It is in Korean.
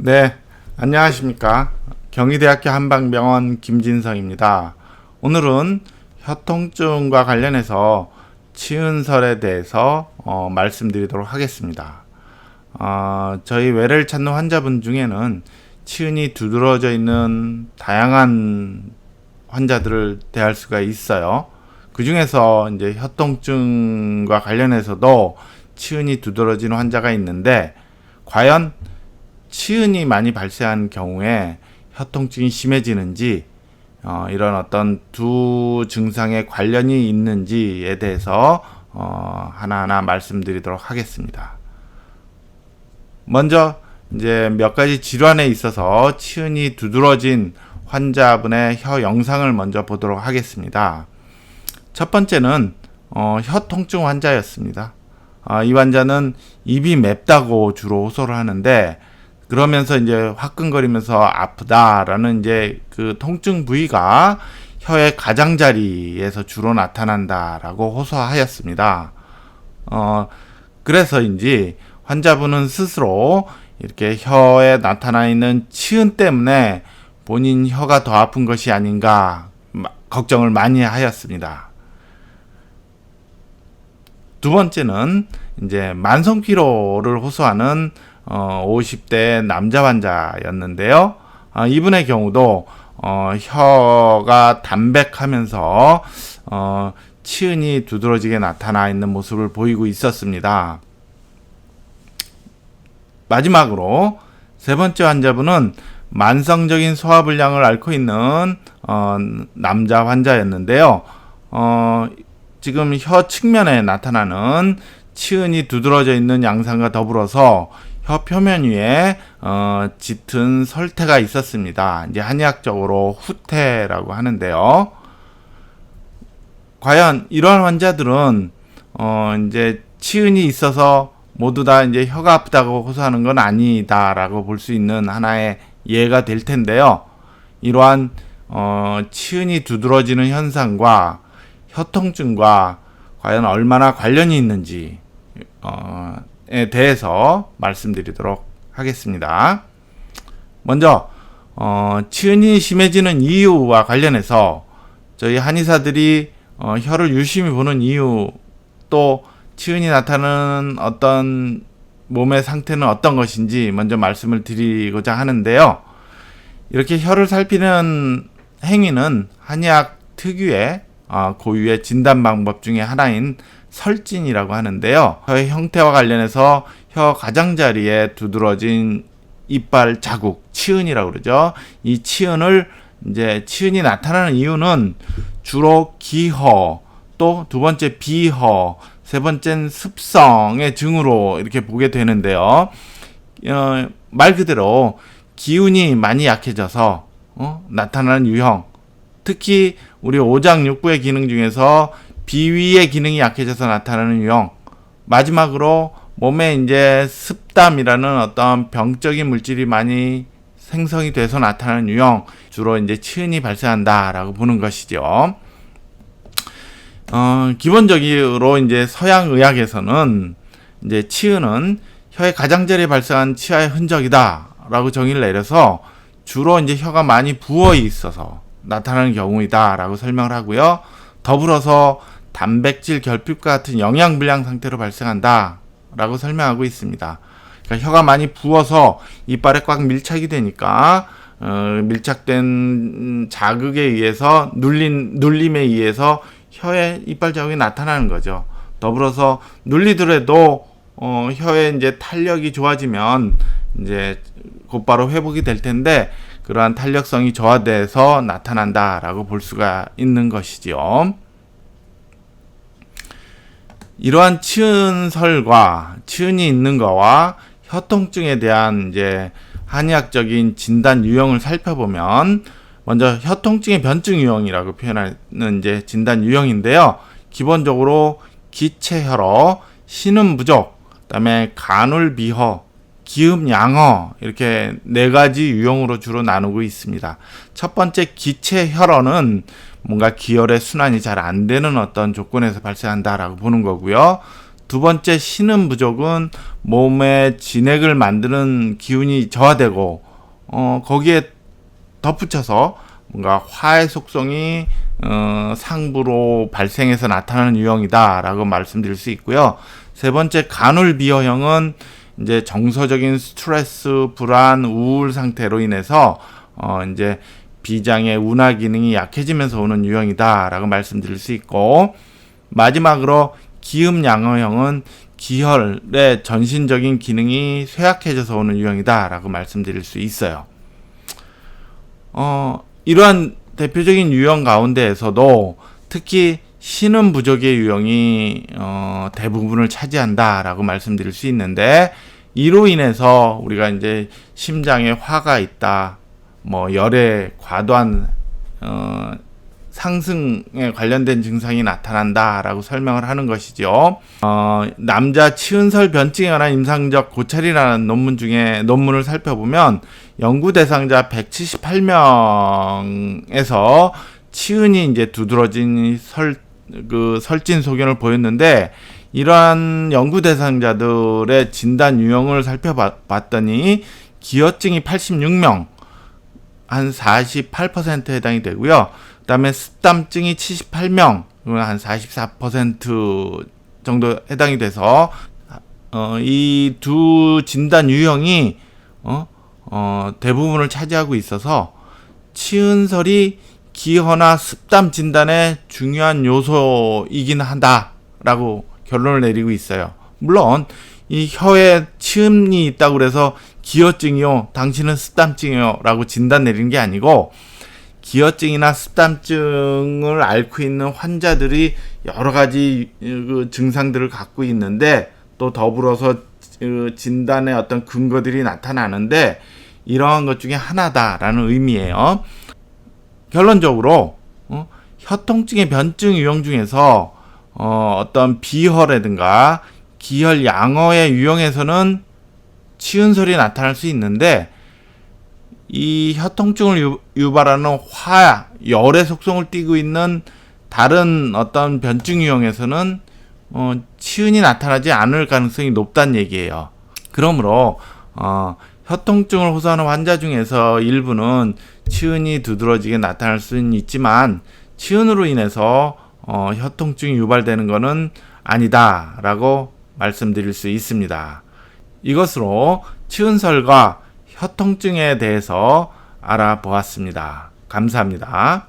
네, 안녕하십니까. 경희대학교 한방병원 김진성입니다. 오늘은 혀통증과 관련해서 치은설에 대해서 말씀드리도록 하겠습니다. 저희 외래를 찾는 환자분 중에는 치은이 두드러져 있는 다양한 환자들을 대할 수가 있어요. 그 중에서 이제 혀통증과 관련해서도 치은이 두드러지는 환자가 있는데, 과연 치은이 많이 발생한 경우에 혀통증이 심해지는지, 이런 어떤 두 증상의 관련이 있는지에 대해서 하나하나 말씀드리도록 하겠습니다. 먼저 이제 몇 가지 질환에 있어서 치은이 두드러진 환자분의 혀 영상을 먼저 보도록 하겠습니다. 첫 번째는 혀통증 환자였습니다. 이 환자는 입이 맵다고 주로 호소를 하는데, 그러면서 이제 화끈거리면서 아프다라는 이제 그 통증 부위가 혀의 가장자리에서 주로 나타난다라고 호소하였습니다. 그래서인지 환자분은 스스로 이렇게 혀에 나타나 있는 치은 때문에 본인 혀가 더 아픈 것이 아닌가 걱정을 많이 하였습니다. 두 번째는 이제 만성 피로를 호소하는 50대 남자 환자였는데요. 이분의 경우도 혀가 담백하면서 치은이 두드러지게 나타나 있는 모습을 보이고 있었습니다. 마지막으로 세 번째 환자분은 만성적인 소화불량을 앓고 있는 남자 환자였는데요. 지금 혀 측면에 나타나는 치은이 두드러져 있는 양상과 더불어서 혀 표면 위에 짙은 설태가 있었습니다. 이제 한의학적으로 후태라고 하는데요. 과연 이러한 환자들은 이제 치은이 있어서 모두 다 이제 혀가 아프다고 호소하는 건 아니다라고 볼 수 있는 하나의 예가 될 텐데요. 이러한 치은이 두드러지는 현상과 혀통증과 과연 얼마나 관련이 있는지 에 대해서 말씀드리도록 하겠습니다. 먼저 치은이 심해지는 이유와 관련해서 저희 한의사들이 혀를 유심히 보는 이유, 또 치은이 나타나는 어떤 몸의 상태는 어떤 것인지 먼저 말씀을 드리고자 하는데요. 이렇게 혀를 살피는 행위는 한의학 특유의 고유의 진단 방법 중에 하나인 설진이라고 하는데요. 혀의 형태와 관련해서 혀 가장자리에 두드러진 이빨 자국, 치은이라고 그러죠. 이 치은을 이제 치은이 나타나는 이유는 주로 기허, 또 두 번째 비허, 세 번째는 습성의 증으로 이렇게 보게 되는데요. 말 그대로 기운이 많이 약해져서 나타나는 유형, 특히 우리 오장육부의 기능 중에서 비위의 기능이 약해져서 나타나는 유형, 마지막으로 몸에 이제 습담이라는 어떤 병적인 물질이 많이 생성이 돼서 나타나는 유형, 주로 이제 치은이 발생한다라고 보는 것이죠. 기본적으로 이제 서양 의학에서는 이제 치은은 혀의 가장자리에 발생한 치아의 흔적이다라고 정의를 내려서 주로 이제 혀가 많이 부어 있어서 나타나는 경우이다라고 설명을 하고요. 더불어서 단백질 결핍과 같은 영양 불량 상태로 발생한다라고 설명하고 있습니다. 그러니까 혀가 많이 부어서 이빨에 꽉 밀착이 되니까 밀착된 자극에 의해서 눌림에 의해서 혀에 이빨 자국이 나타나는 거죠. 더불어서 눌리더라도 혀의 이제 탄력이 좋아지면 이제 곧바로 회복이 될 텐데, 그러한 탄력성이 저하돼서 나타난다라고 볼 수가 있는 것이지요. 이러한 치은설과 치은이 있는 거와 혀통증에 대한 이제 한의학적인 진단 유형을 살펴보면, 먼저 혀통증의 변증 유형이라고 표현하는 이제 진단 유형인데요. 기본적으로 기체혈어, 신음 부족, 그다음에 간울비허, 기음양허, 이렇게 네 가지 유형으로 주로 나누고 있습니다. 첫 번째 기체혈어는 뭔가 기혈의 순환이 잘 안 되는 어떤 조건에서 발생한다라고 보는 거고요. 두 번째 신음 부족은 몸의 진액을 만드는 기운이 저하되고 거기에 덧붙여서 뭔가 화의 속성이 상부로 발생해서 나타나는 유형이다라고 말씀드릴 수 있고요. 세 번째 간울비어형은 이제 정서적인 스트레스, 불안, 우울 상태로 인해서 이제 비장의 운하 기능이 약해지면서 오는 유형이다라고 말씀드릴 수 있고, 마지막으로 기음양어형은 기혈의 전신적인 기능이 쇠약해져서 오는 유형이다라고 말씀드릴 수 있어요. 이러한 대표적인 유형 가운데에서도 특히 신음 부족의 유형이 대부분을 차지한다라고 말씀드릴 수 있는데, 이로 인해서 우리가 이제 심장에 화가 있다, 뭐 열의 과도한 상승에 관련된 증상이 나타난다라고 설명을 하는 것이죠. 남자 치은설 변증에 관한 임상적 고찰이라는 논문을 살펴보면 연구 대상자 178명에서 치은이 이제 두드러진 설진 소견을 보였는데, 이러한 연구 대상자들의 진단 유형을 살펴봤더니 기어증이 86명, 한 48%에 해당이 되고요. 그 다음에 습담증이 78명, 한 44% 정도 해당이 돼서 이 두 진단 유형이 대부분을 차지하고 있어서 치은설이 기허나 습담 진단의 중요한 요소이긴 한다라고 결론을 내리고 있어요. 물론 이 혀에 치음이 있다고 그래서 기어증이요, 당신은 습담증이요 라고 진단 내리는 게 아니고, 기어증이나 습담증을 앓고 있는 환자들이 여러 가지 증상들을 갖고 있는데, 또 더불어서 진단의 어떤 근거들이 나타나는데, 이러한 것 중에 하나다라는 의미예요. 결론적으로 혀통증의 변증 유형 중에서 어떤 비허라든가 기혈 양어의 유형에서는 치은설이 나타날 수 있는데, 이 혀통증을 유발하는 화, 열의 속성을 띠고 있는 다른 어떤 변증 유형에서는 치은이 나타나지 않을 가능성이 높다는 얘기예요. 그러므로 혀통증을 호소하는 환자 중에서 일부는 치은이 두드러지게 나타날 수는 있지만, 치은으로 인해서 혀통증이 유발되는 것은 아니다라고 말씀드릴 수 있습니다. 이것으로 치은설과 혀통증에 대해서 알아보았습니다. 감사합니다.